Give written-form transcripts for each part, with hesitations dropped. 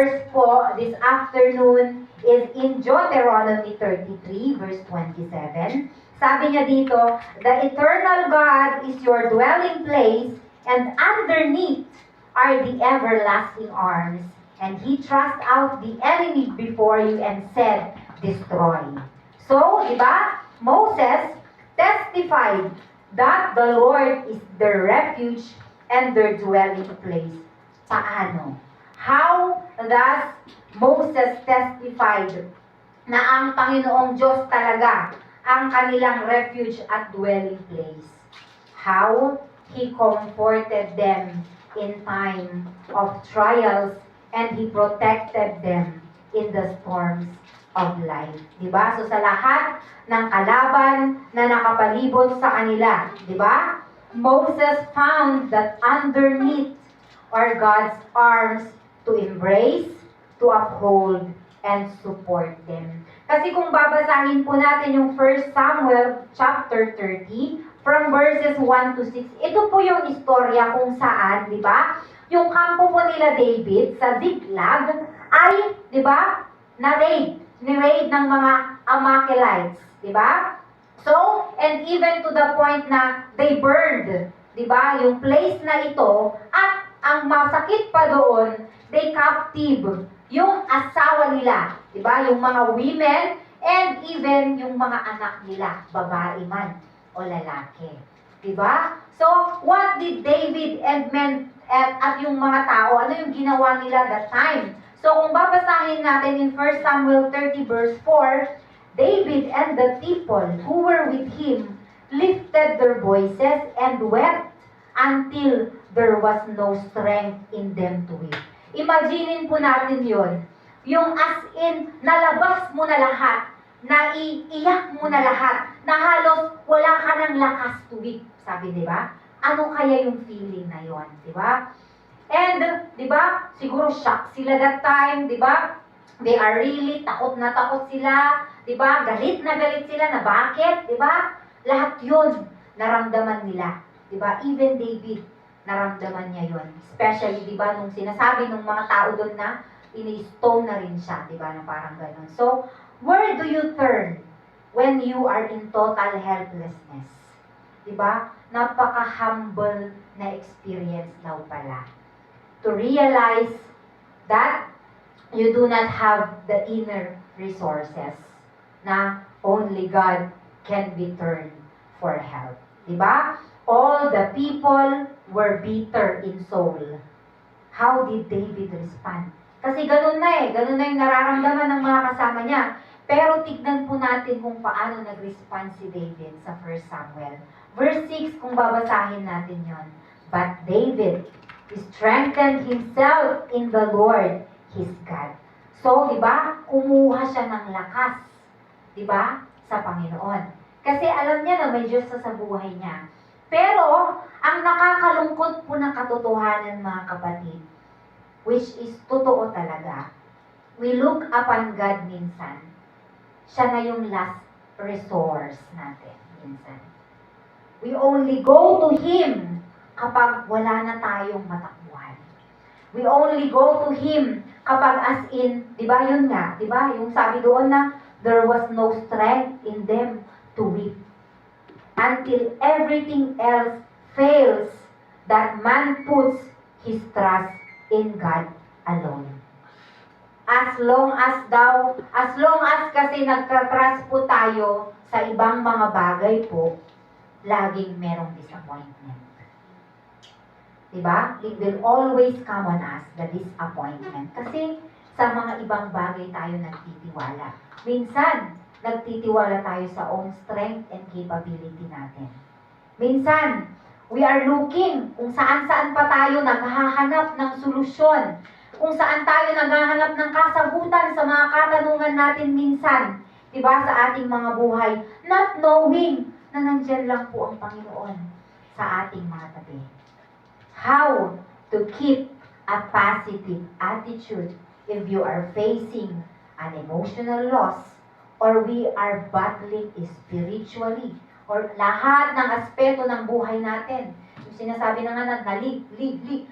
verse po this afternoon is in Deuteronomy 33, verse 27. Sabi niya dito, the eternal God is your dwelling place, and underneath are the everlasting arms. And he thrust out the enemy before you and said, destroy. So, di ba? Moses testified that the Lord is their refuge and their dwelling place. Paano? How does Moses testified na ang Panginoong Diyos talaga ang kanilang refuge at dwelling place? How He comforted them in time of trials and He protected them in the storms of life. Diba? So sa lahat ng kalaban na nakapalibot sa kanila, diba? Moses found that underneath are God's arms to embrace, to uphold, and support them. Kasi kung babasahin po natin yung 1 Samuel chapter 30, from verses 1 to 6, ito po yung istorya kung saan, di ba, yung kampo po nila David sa Ziklag ay, di ba, ni-raid ng mga Amalekites, di ba? So, and even to the point na they burned, di ba, yung place na ito, at ang masakit pa doon, they captive yung asawa nila, di ba, yung mga women, and even yung mga anak nila, babae man o lalaki. Diba? So, what did David and men at yung mga tao, ano yung ginawa nila that time? So, kung babasahin natin in 1 Samuel 30 verse 4, David and the people who were with him lifted their voices and wept until there was no strength in them to weep. Imaginin po natin yon. Yung as in, nalabas mo na lahat, naiiyak mo na lahat, na halos wala ka ng lakas tuwid. Sabi, di ba? Ano kaya yung feeling na yon, di ba? And, di ba, siguro shock sila that time, di ba? They are really takot na takot sila, di ba? Galit na galit sila na bakit, di ba? Lahat yun, naramdaman nila. Di ba? Even David, naramdaman niya yon. Especially, di ba, nung sinasabi ng mga tao doon na ini-stone na rin siya, di ba, na parang ganun. So, where do you turn when you are in total helplessness? Diba? Napaka-humble na experience daw pala. To realize that you do not have the inner resources na only God can be turned for help. Diba? All the people were bitter in soul. How did David respond? Kasi ganun na ganun na yung nararamdaman ng mga kasama niya. Pero tignan po natin kung paano nag-respond si David sa 1 Samuel. Verse 6, kung babasahin natin yon. But David strengthened himself in the Lord, his God. So, di ba, kumuha siya ng lakas, di ba, sa Panginoon. Kasi alam niya na may Diyos sa buhay niya. Pero, ang nakakalungkot po na katotohanan, mga kapatid, which is totoo talaga, we look upon God minsan, siya na yung last resource natin minsan. We only go to Him kapag wala na tayong matakbuhan. We only go to Him kapag as in, di ba yun nga, di ba? Yung sabi doon na, there was no strength in them to weep. Until everything else fails, that man puts his trust in God alone. As long as kasi nagka-trust po tayo sa ibang mga bagay po, laging merong disappointment. Diba? It will always come on us, the disappointment. Kasi sa mga ibang bagay tayo nagtitiwala. Minsan, nagtitiwala tayo sa own strength and capability natin. Minsan, we are looking kung saan-saan pa tayo naghahanap ng solusyon. Kung saan tayo naghahanap ng kasagutan sa mga katanungan natin minsan, diba, sa ating mga buhay, not knowing na nandyan lang po ang Panginoon sa ating mga tabi. How to keep a positive attitude if you are facing an emotional loss or we are battling spiritually or lahat ng aspeto ng buhay natin. Yung sinasabi na nga na live,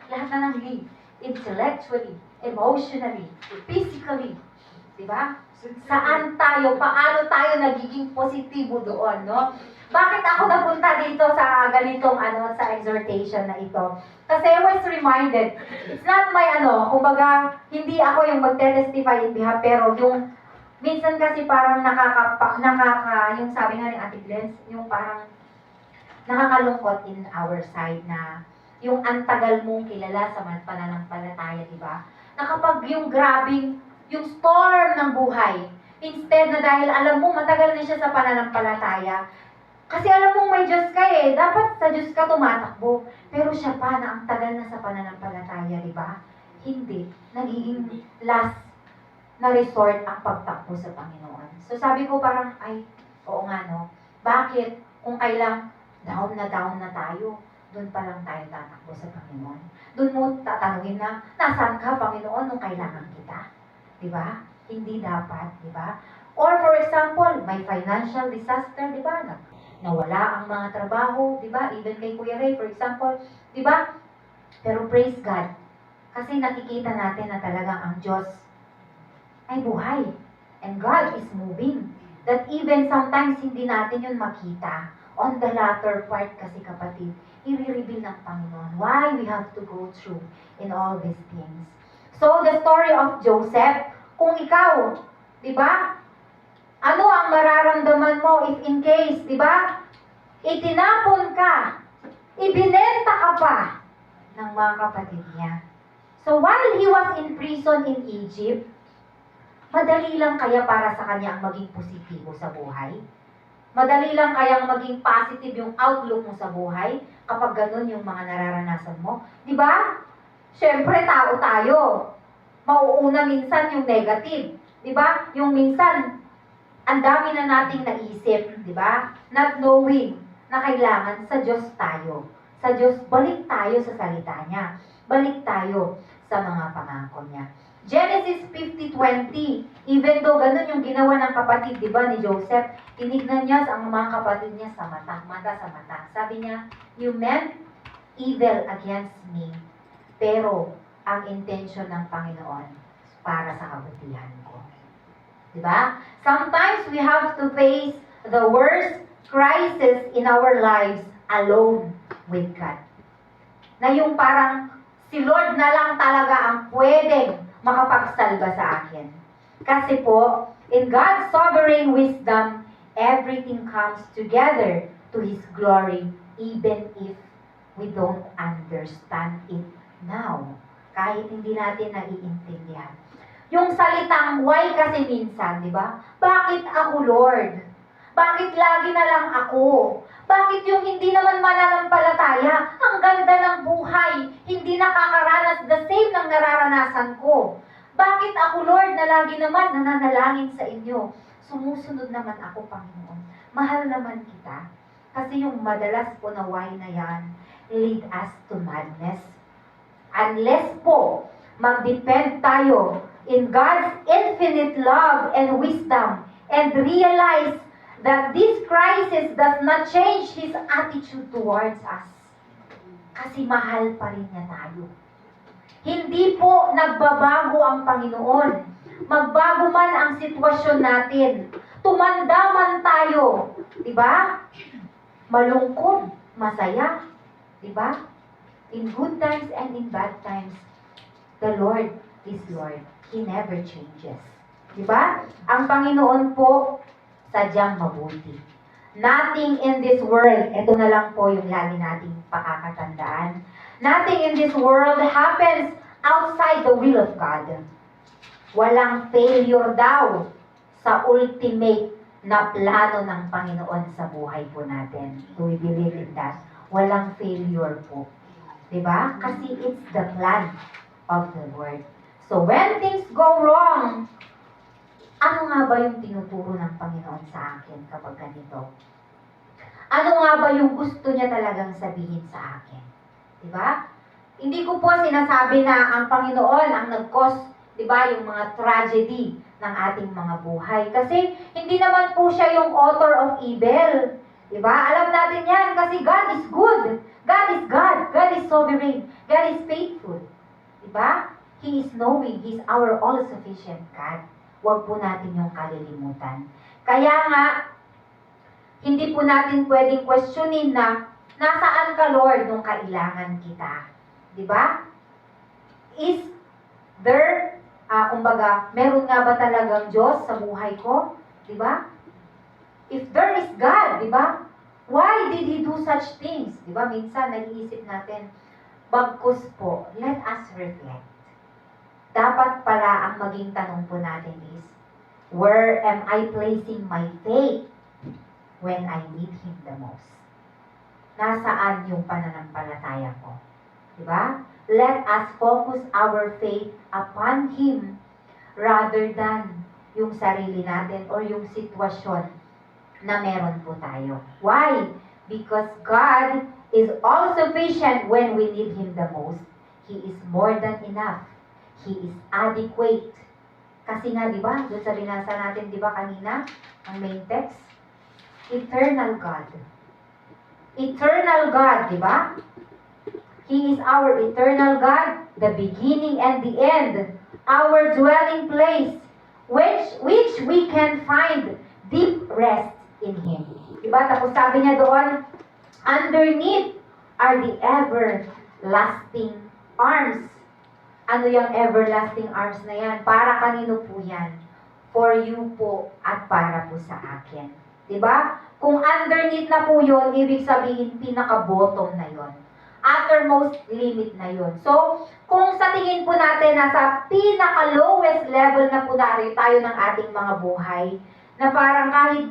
lahat na ng live. intellectually, emotionally, physically. Diba? Saan tayo? Paano tayo nagiging positibo doon, no? Bakit ako napunta dito sa ganitong sa exhortation na ito? Kasi I was reminded, it's not my kumbaga, hindi ako yung magte-testify in behalf, pero yung, minsan kasi parang yung sabi nga ni Ate Glenn, yung parang nakakalungkot in our side na yung antagal mong kilala sa pananampalataya, di ba? Na kapag yung grabing, yung storm ng buhay, instead na dahil alam mo matagal na siya sa pananampalataya, kasi alam mong may Diyos ka dapat sa Diyos ka tumatakbo. Pero siya pa na ang tagal na sa pananampalataya, di ba? Hindi. Nagiging last na resort ang pagtakbo sa Panginoon. So sabi ko parang, ay, oo nga no, bakit kung kailang down na tayo, doon pa lang tayo tatakbo sa Panginoon. Doon mo tatanungin na, nasaan ka Panginoon nung kailangan kita? Di ba? Hindi dapat, di ba? Or for example, may financial disaster, di ba? Nawala ang mga trabaho, di ba? Even kay Kuya Ray, for example, di ba? Pero praise God, kasi nakikita natin na talagang ang Diyos ay buhay. And God is moving. That even sometimes hindi natin yun makita. On the latter part kasi kapatid, i-reveal ng Panginoon why we have to go through in all these things. So, the story of Joseph, kung ikaw, di ba? Ano ang mararamdaman mo if in case, di ba? Itinapon ka, ibinenta ka pa ng mga kapatid niya. So while he was in prison in Egypt, madali lang kaya para sa kanya ang maging positibo sa buhay? Madali lang kaya ang maging positive yung outlook mo sa buhay kapag ganun yung mga nararanasan mo? Di ba? Siyempre, tao tayo. Mauuna minsan yung negative. Di ba? Yung minsan, ang dami na nating naisip, di ba? Not knowing na kailangan sa Diyos tayo. Sa Diyos, balik tayo sa salita niya. Balik tayo sa mga pangako niya. Genesis 50:20, even though ganun yung ginawa ng kapatid, di ba, ni Joseph, tinignan niya ang mga kapatid niya sa mata sa mata. Sabi niya, you meant evil against me, pero ang intention ng Panginoon para sa kabutihan ko. Diba? Sometimes we have to face the worst crisis in our lives alone with God. Na yung parang si Lord na lang talaga ang pwedeng makapagsalba sa akin. Kasi po, in God's sovereign wisdom, everything comes together to His glory, even if we don't understand it now. Kahit hindi natin naiintindihan. Yung salitang why kasi minsan, di ba? Bakit ako, Lord? Bakit lagi na lang ako? Bakit yung hindi naman mananampalataya? Ang ganda ng buhay, hindi nakakaranas the same ng nararanasan ko. Bakit ako, Lord, na lagi naman nananalangin sa inyo? Sumusunod naman ako, Panginoon. Mahal naman kita. Kasi yung madalas po na why na yan, lead us to madness. Unless po, mag-depend tayo in God's infinite love and wisdom and realize that this crisis does not change His attitude towards us. Kasi mahal pa rin niya tayo. Hindi po nagbabago ang Panginoon. Magbago man ang sitwasyon natin. Tumanda man tayo. Diba? Malungkot, masaya. Diba? In good times and in bad times, the Lord is Lord. He never changes. Diba? Ang Panginoon po, sadyang mabuti. Nothing in this world, ito na lang po yung lagi nating pakakatandaan. Nothing in this world happens outside the will of God. Walang failure daw sa ultimate na plano ng Panginoon sa buhay po natin. Do we believe in that? Walang failure po. Diba? Kasi it's the plan of the Lord. So when things go wrong, ano nga ba yung tinuturo ng Panginoon sa akin kapag ganito? Ano nga ba yung gusto niya talagang sabihin sa akin? Diba? Hindi ko po sinasabi na ang Panginoon ang nag-cause, diba, yung mga tragedy ng ating mga buhay. Kasi hindi naman po siya yung author of evil. Diba? Alam natin yan kasi God is good. God is God. God is sovereign. God is faithful. Diba? He is knowing. He is our all-sufficient God. Huwag po natin yung kalilimutan. Kaya nga, hindi po natin pwedeng questionin na, nasaan ka, Lord, nung kailangan kita? Diba? Is there, kumbaga, meron nga ba talagang Diyos sa buhay ko? Diba? If there is God, diba? Why did He do such things? Diba? Minsan, naiisip natin, bagkus po, let us reflect. Dapat pala ang maging tanong po natin is, where am I placing my faith when I need Him the most? Nasaan yung pananampalataya ko? Diba? Let us focus our faith upon Him rather than yung sarili natin or yung sitwasyon na meron po tayo. Why? Because God is all-sufficient when we need Him the most. He is more than enough. He is adequate. Kasi nga, di ba, doon sa binasa natin, di ba, kanina, ang main text, eternal God. Eternal God, di ba? He is our eternal God, the beginning and the end, our dwelling place, which we can find deep rest in Him. Diba? Tapos sabi niya doon, underneath are the everlasting arms. Ano yung everlasting arms na yan? Para kanino po yan? For you po at para po sa akin. Diba? Kung underneath na po yun, ibig sabihin pinaka-bottom na yun. Uttermost limit na yun. So, kung sa tingin po natin nasa pinaka-lowest level na po tayo ng ating mga buhay, na parang kahit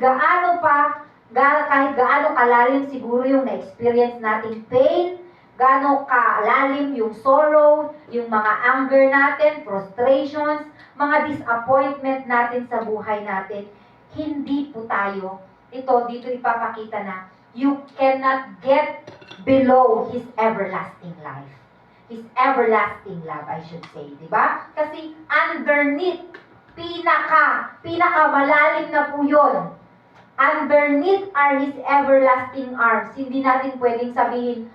gaano kalalim siguro yung na-experience nating pain, gaano kalalim yung sorrow, yung mga anger natin, frustrations, mga disappointment natin sa buhay natin, hindi po tayo, dito ipapakita na, you cannot get below His everlasting life. His everlasting love, I should say. Diba? Kasi underneath, pinaka-malalim na po yun. Underneath are His everlasting arms. Hindi natin pwedeng sabihin,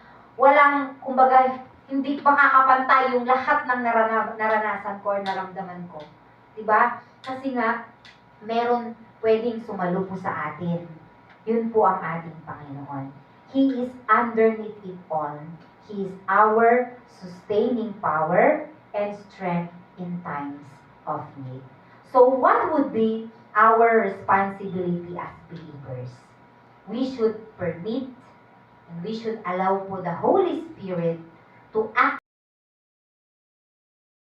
kumbaga, hindi makakapantay yung lahat ng naranasan ko or naramdaman ko. Diba? Kasi nga, meron pwedeng sumalo po sa atin. Yun po ang ating Panginoon. He is underneath it all. He is our sustaining power and strength in times of need. So what would be our responsibility as believers? We should permit and we should allow for the Holy Spirit to act